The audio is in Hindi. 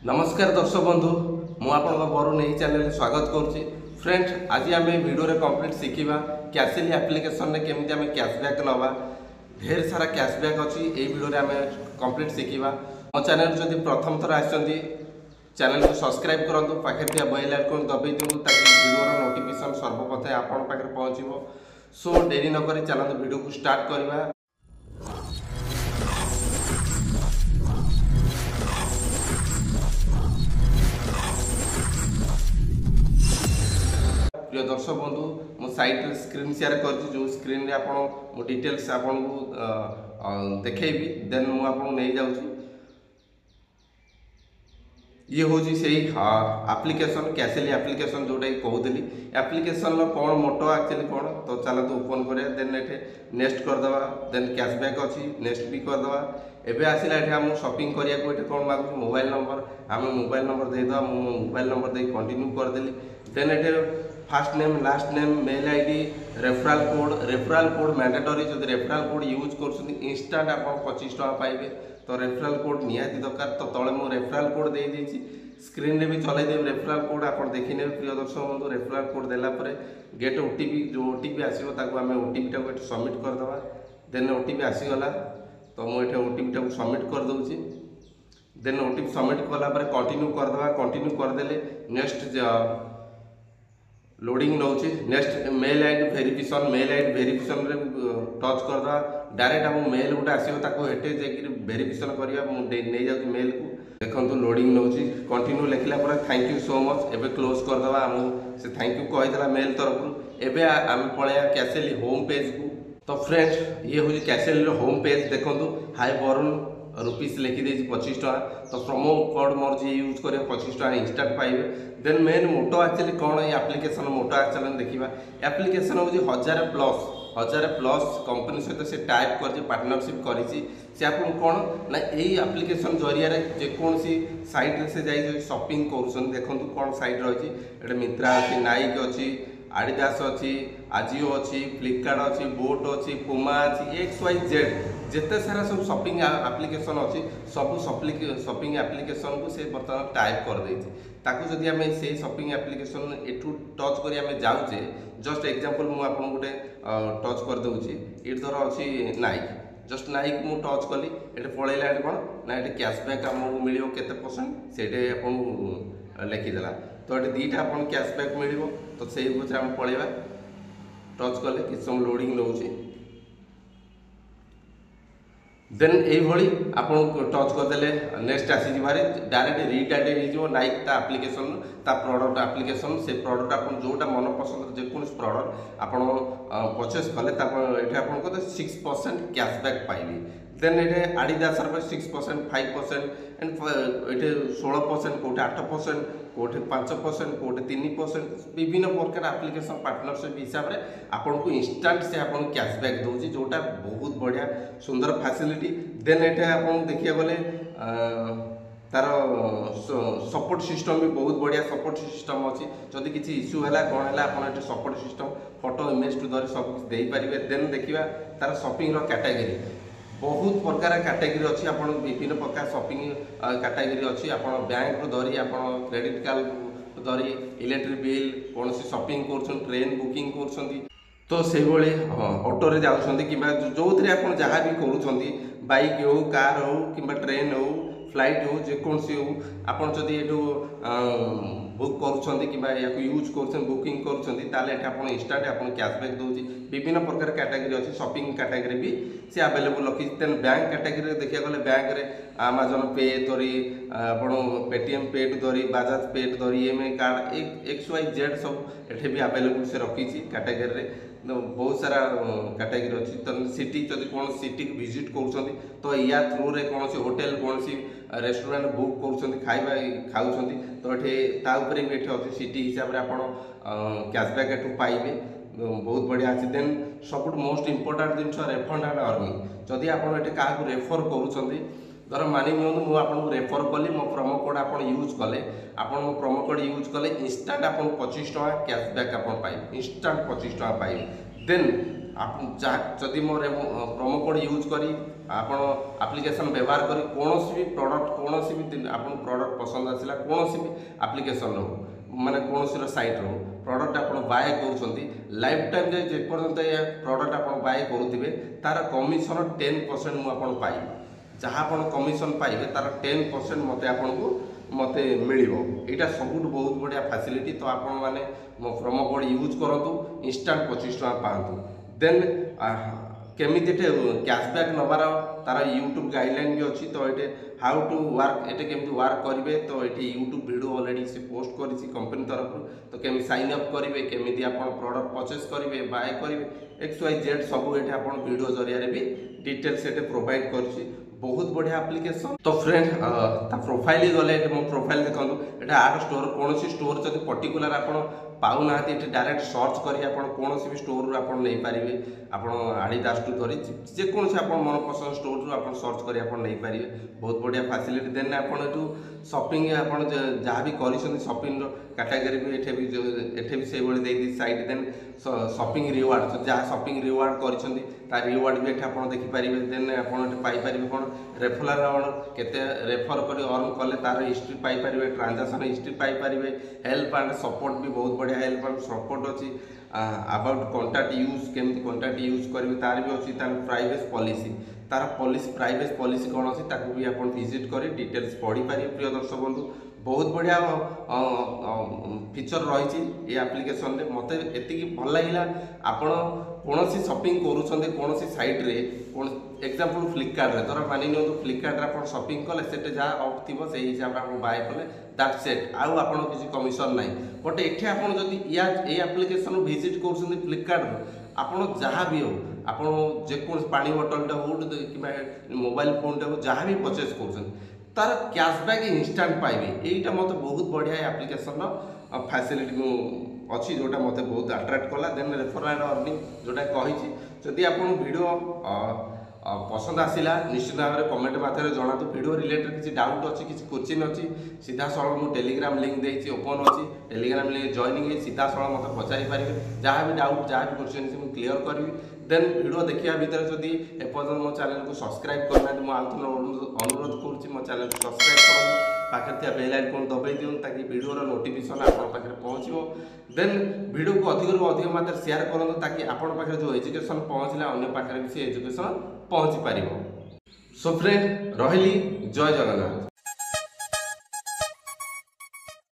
नमस्कार दर्शक बंधु मु आपण बरुण यही चैनल स्वागत करुच्ची। फ्रेंड्स आज आम वीडियो रे कंप्लीट शिखा कैशली एप्लिकेशन में केमी आम कैशबैक नवा ढेर सारा कैशबैक अच्छी यही वीडियो रे आम कंप्लीट शिखा। मो चैनल जदि प्रथम थर आसछंती चैनल को सब्सक्राइब करंतु पाखे थिया बेल आइकन दबाई दिंतु ताकि वीडियो नोटिफिकेशन सर्वप्रथम आपण पाखे पहुंचबो। सो देरी न करी चलंतु वीडियो को स्टार्ट करबा। प्रिय दर्शक बंधु मो साइट स्क्रीन शेयर कर जो स्क्रीन रे आपण मो डिटेल्स आपण को देखैबी देन मु आपण नै जाउची। ये हूँ से एप्लिकेशन कैशली एप्लिकेशन जोटा कहूली एप्लिकेशन कौन मोटो एक्चुअली कौन तो चलते ओपन करिया देन ये नेक्स्ट करदे देन कैशबैक अच्छी नेक्स्ट भी करदे। एबे आसिला ये आम शॉपिंग करिया को ये कौन मागुच मोबाइल नंबर आम मोबाइल नंबर देदेवा मोबाइल नंबर दे कंटिन्यू करदेली। देन ये first name last name mail ID referral code mandatory जो रेफराल कोड यूज कर इंस्टाट आप 25 टका पाइबे तो रेफराल कोड निहाती दरकार। तो तले मु रेफराल कोड दे देछि स्क्रीन रे भी चलाई देबे रेफराल कोड आप देखिने प्रिय दर्शक बंधु रेफराल कोड देला परे गेट ओटीपी जो ओटीपी आसीबो ताको आमे ओटीपी टाको एट सबमिट कर दवा। देन ओटीपी आसी गला तो मु एठे ओटीपी टाको सबमिट कर दउछि। देन ओटीपी सबमिट कला परे कंटिन्यू कर दवा। कंटिन्यू कर देले नेक्स्ट लोडिंग नौची नेक्स्ट मेल आईडी वेरिफिकेशन रे टच कर दवा। डायरेक्ट हम मेल गोटे आसीबो ताको हेटे जे वेरिफिकेशन करिया मु नै जाउ मेल को देखंतु लोडिंग नौची कंटिन्यू लिखला पर थैंक यू सो मच एबे क्लोज कर दवा। हम से थैंक यू कहि देला मेल तरफ एबे हम पळया कैशली होम पेज को। तो फ्रेंड्स ये हूँ कैशली होम पेज देखंतु हाय वरुण रुपीस लिखी दे 25 टका तो प्रोमो कोड मोर जी यूज करे 25 टका इंस्टांट पाइबे। देन मेन मोटो एक्चुअली कौन ये एप्लिकेशन मोटो एक्चुअली देखा एप्लिकेशन हूँ 1000 प्लस कंपनी सहित से टाइप कर पार्टनरशिप करी से आप कौन ना यही एप्लिकेशन जरिया जेकोसी साइट से जाई शॉपिंग कर देखो कौन साइट रही मिंत्रा अच्छी नाइक अच्छी आडिदास अच्छी आजिओ अच्छी फ्लिपकार्ट अच्छी बोट अच्छी पुमा अच्छी XYZ जिते सारा सब शॉपिंग एप्लिकेशन अच्छी सब शॉपिंग एप्लिकेशन को से बर्तमान टाइप कर देछि ताकू जदि आम से शॉपिंग एप्लिकेशन एठू टच करी आम जाऊे जस्ट एग्जांपल मु आपन गोटे टच कर दउछि इट धर अच्छी नाइक जस्ट नाइक मु टच कली ये पलैला कौन ना ये कैशबैक आमको मिल केते परसेंट से आपन लिखिदेला तो ये दीटा आपन कैशबैक मिल तो से आम पलैबा टच कले कि समय लोडिंग नौची। देन यही आप टच करदे नेक्स्ट आसी जारे डायरेक्ट रिडायरेक्ट हो नाइक ता एप्लिकेशन ता प्रोडक्ट एप्लिकेशन से प्रोडक्ट आप जोटा मन पसंद जेकोसी प्रोडक्ट आप परचेस कले ये आप 6% कैशबैक पाइबे। देन ये आडिदास 6% 5% एंड ये 16% कौटे 8% कौटे 5% कौटे 3% विभिन्न प्रकार एप्लिकेशन पार्टनरशिप हिसाब से आपन को इंस्टांट से आपन कैशबैक दूसरी जोटा बहुत बढ़िया सुंदर फैसिलिटी। देन ये आप देखिए गले तार सपोर्ट सिस्टम भी बहुत बढ़िया सपोर्ट सिस्टम अच्छी जदि किसी इश्यू है कौन है आप सपोर्ट सिस्टम फोटो इमेज टू धरी सब कुछ दे पारे। देन देखिए तार शॉपिंग कैटेगरी बहुत प्रकार कैटेगरी अच्छी आप विभिन्न प्रकार शॉपिंग कैटेगरी अच्छी आप बैंक रू धरी आप क्रेडिट कार्ड धरी इलेक्ट्रिक बिल कौन शॉपिंग कर ट्रेन बुकिंग कर तो से ऑटो रे जाउछंती कि जो थे आप जहाँ भी करूँ बाइक हो कार हो कि ट्रेन हो फ्लाइट हो जेकोसी हो आप जदि ये बुक कर यूज कर बुकिंग कर इंस्टांट आप कैशबैक दूसरी विभिन्न प्रकार कैटेगरी अच्छी शॉपिंग कैटेगरी भी सी अवेलेबल रखी। तेन बैंक कैटेगरी देखा गले बैंक रे अमेजन पे धरी आप पेटीएम पे धरी बजाज पे धरी EMI कार्ड XYZ सब ये भी अवेलेबल से रखी कैटेगरी रे बहुत सारा कैटेगरी अच्छी। तो सिटी जब कौन सिटी विजिट कर तो या थ्रू रे कौन होटेल कौन रेस्टोरेंट बुक कर खाଇବା खाऊँ तो ये भी ये अच्छी सिटी हिसाब से आप कैशबैक एठू पाइबे बहुत बढ़िया अच्छी। देन सब मोस्ट इम्पोर्टाट जिन रेफंड एंड अर्निंग जदि आप क्या रेफर कर धर मानि नियंतु मु आपको रेफर कली मो प्रोमो कोड आप यूज कले आप मो प्रोमो कोड यूज कले इंस्टांट आप 25 टका कैशबैक आप पाइबे इंस्टांट 25 टका पाइबे। देन आप जदि मोर प्रोमो कोड यूज करी ଆପଣ ଆପ୍ଲିକେସନ୍ ବ୍ୟବହାର କରି କୌଣସି ବି ପ୍ରଡ଼କ୍ଟ କୌଣସି ବି ଆପଣ ପ୍ରଡ଼କ୍ଟ ପସନ୍ଦ ଆସିଲା କୌଣସି ବି ଆପ୍ଲିକେସନ୍ ହଉ ମାନେ କୌଣସିର ସାଇଟ୍ରୁ ପ୍ରଡ଼କ୍ଟ ଆପଣ ବାଏ କରୁଛନ୍ତି ଲାଇଫ୍ ଟାଇମ୍ ଯାଏ ଯେପର୍ଯ୍ୟନ୍ତ ଏ ପ୍ରଡ଼କ୍ଟ ଆପଣ ବାଏ କରୁଥିବେ ତାର କମିଶନ୍ 10% ମୁଁ ଆପଣ ପାଇବି। ଯାହା ଆପଣ କମିଶନ୍ ପାଇବେ ତାର 10% ମୋତେ ମିଳିବ। ଏଇଟା ସବୁଠୁ ବହୁତ ବଢ଼ିଆ ଫ୍ୟାସିଲିଟି। ତ ଆପଣମାନେ ମୋ ପ୍ରୋମୋ କୋଡ଼୍ ୟୁଜ୍ କରନ୍ତୁ, ଇନଷ୍ଟାଣ୍ଟ 25 ଟଙ୍କା ପାଆନ୍ତୁ। ଦେନ୍ କେମିତି ଏଠି କ୍ୟାସବ୍ୟାକ୍ ନେବାର ତାର ୟୁଟ୍ୟୁବ୍ ଗାଇଡ଼ଲାଇନ୍ ବି ଅଛି। ତ ଏଠି ହାଉ ଟୁ ୱାର୍କ ଏଠି କେମିତି ୱାର୍କ କରିବେ ତ ଏଠି ୟୁଟ୍ୟୁବ୍ ଭିଡ଼ିଓ ଅଲରେଡ଼ି ସେ ପୋଷ୍ଟ କରିଛି କମ୍ପାନୀ ତରଫରୁ। ତ କେମିତି ସାଇନ୍ ଅପ୍ କରିବେ, କେମିତି ଆପଣ ପ୍ରଡ଼କ୍ଟ ପରଚେସ୍ କରିବେ, ବାଏ କରିବେ, XYZ ସବୁ ଏଠି ଆପଣ ଭିଡ଼ିଓ ଜରିଆରେ ବି ଡିଟେଲ୍ସ ଏଠି ପ୍ରୋଭାଇଡ଼ କରୁଛି। बहुत बढ़िया एप्लिकेशन। तो फ्रेंड ता प्रोफाइल गले मो प्रोफाइल देखो एटा आर स्टोर कौन स्टोर जब पर्टिकुलर आप पाऊना डायरेक्ट सर्च करी कौन भी स्टोर रू आप नहीं पारे आप आडिडास टू धरी जेकोसी आप मनपसंद स्टोर रू आप सर्च करी आप नहीं पारे। बहुत बढ़िया फैसिलिटी देन आपन एटू शॉपिंग आप जहाँ भी कर शॉपिंग कैटेगरी भी एठे भी से दे साइड देन शॉपिंग रिवार्ड जहाँ शॉपिंग रिवार्ड कर रिवार्ड भी एठे आप देखिपारे। देन आप पाइपर कौन रेफरल केते रेफर कर अर्न कले तार history Piper, transaction history Piper, help and support भी बहुत बढ़िया हेल्प एंड सपोर्ट अच्छी। अबाउट कॉन्टैक्ट यूज केमती कॉन्टैक्ट यूज करेंगे तार भी अच्छी। तार प्राइवेसी पॉलिसी तार प्राइवेसी पॉलिसी कौन अच्छी ताकू भी आप विजिट कर डिटेल्स पढ़ी पारे। प्रिय दर्शक बंधु बहुत बढ़िया फीचर रही एप्लिकेशन रे मते एति भल लगे। आपण कौन सी शॉपिंग करूँ कौन सी साइट रे कौन एग्जांपल फ्लिपकार्ट रे धर मानि नियंतु फ्लिपकार्ट रे आप शॉपिंग कले सेटे जहाँ ऑफ थी से हिसाब से बाय कले दैट सेट आउ आप किसी कमिशन ना। बट एठी आप या एप्लिकेशन विजिट कर फ्लिपकार्ट आपड़ जहाँ भी हो आप जेकोसी पानी बोतलटा हो कि मोबाइल फोनटा हो जहाँ भी परचेस कर तार कैशबैक इंस्टांट पाइबे। यहीटा मत बहुत बढ़िया एप्लिकेशन फैसिलिटी अच्छी जोटा मत बहुत अट्राक्ट कला। देन रेफरल अर्निंग जोटा कही जदि आप वीडियो पसंद आसला निश्चित भाव में कमेंट माध्यम जनातु। वीडियो रिलेटेड किसी डाउट अच्छी किसी क्वेश्चन अच्छी सीधा सड़क मुझे टेलीग्राम लिंक देती ओपन अच्छी टेलीग्राम लिंक जॉइनिंग सीधा सड़क मत पचारि पारे जहाँ भी डाउट जहाँ भी क्वेश्चन से मुझे क्लीयर करी। देन वीडियो देखा भितर जदि एपर्यंत मो चैनल को सब्सक्राइब करना मुझे अनुरोध करुँच मो चैनल को सब्सक्राइब करूँ पाखे बेल आइकन दबाई दिखाँ ताकि वीडियो नोटिफिकेशन आप पहुँचो। देन वीडियो को अधिक अधिक मात्रा शेयर करूँ ताकि आपण पाखे जो एजुकेशन पहुँचला अन्य पाखे भी से एजुकेशन पहुँची पार। सो फ्रेंड रही जय जगन्नाथ।